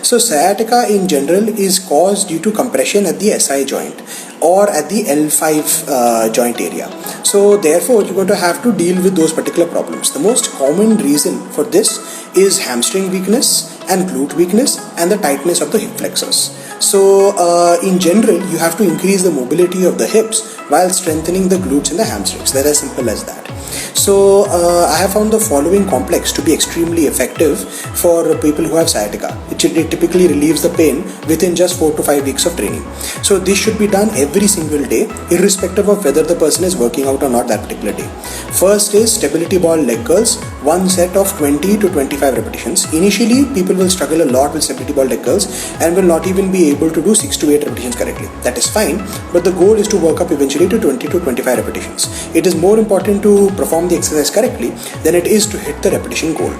So sciatica in general is caused due to compression at the SI joint or at the L5 joint area. So therefore you're going to have to deal with those particular problems. The most common reason for this is hamstring weakness and glute weakness and the tightness of the hip flexors. So in general you have to increase the mobility of the hips while strengthening the glutes and the hamstrings. They're as simple as that. So I have found the following complex to be extremely effective for people who have sciatica. It typically relieves the pain within just 4 to 5 weeks of training. So this should be done every single day, irrespective of whether the person is working out or not that particular day. First is stability ball leg curls, one set of 20 to 25 repetitions. Initially people will struggle a lot with stability ball leg curls and will not even be able to do 6 to 8 repetitions correctly. That is fine, but the goal is to work up eventually to 20 to 25 repetitions. It is more important to perform the exercise correctly than it is to hit the repetition goal.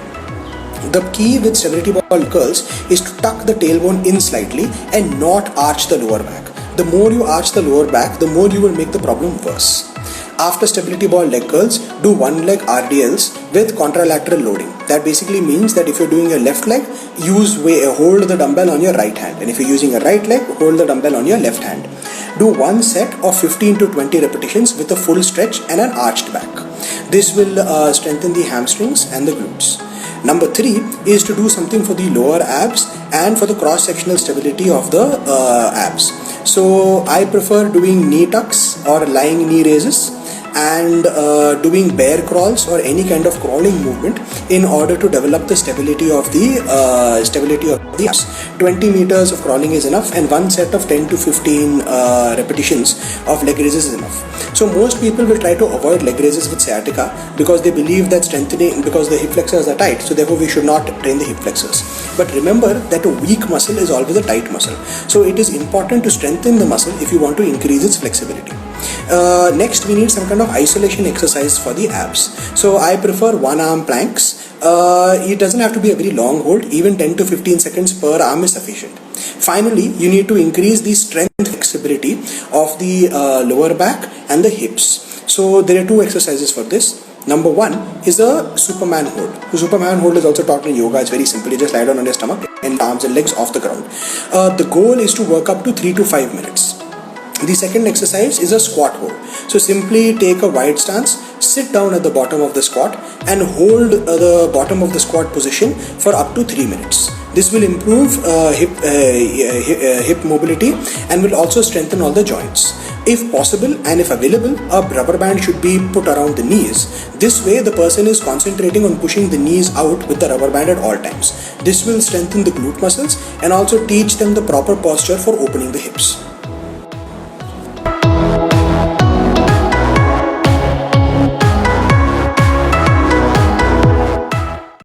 The key with stability ball curls is to tuck the tailbone in slightly and not arch the lower back. The more you arch the lower back, the more you will make the problem worse. After stability ball leg curls, do one leg RDLs with contralateral loading. That basically means that if you're doing your left leg, hold the dumbbell on your right hand, and if you're using your right leg, hold the dumbbell on your left hand. Do one set of 15 to 20 repetitions with a full stretch and an arched back. This will strengthen the hamstrings and the glutes. Number 3 is to do something for the lower abs and for the cross-sectional stability of the abs. So I prefer doing knee tucks or lying knee raises and doing bear crawls or any kind of crawling movement in order to develop the stability of the abs. 20 meters of crawling is enough, and one set of 10 to 15 repetitions of leg raises is enough. So most people will try to avoid leg raises with sciatica because they believe that because the hip flexors are tight, so therefore we should not train the hip flexors. But remember that a weak muscle is always a tight muscle. So it is important to strengthen the muscle if you want to increase its flexibility. Next we need some kind of isolation exercise for the abs. So I prefer one arm planks. It doesn't have to be a very long hold, even 10 to 15 seconds per arm is sufficient. Finally, you need to increase the strength and flexibility of the lower back and the hips. So there are 2 exercises for this. Number 1 is a Superman hold. The Superman hold is also taught in yoga. It's very simple. You just lie down on your stomach and arms and legs off the ground. The goal is to work up to 3 to 5 minutes. The second exercise is a squat hold. So simply take a wide stance, sit down at the bottom of the squat and hold the bottom of the squat position for up to 3 minutes. This will improve hip mobility and will also strengthen all the joints. If possible and if available, a rubber band should be put around the knees. This way the person is concentrating on pushing the knees out with the rubber band at all times. This will strengthen the glute muscles and also teach them the proper posture for opening the hips.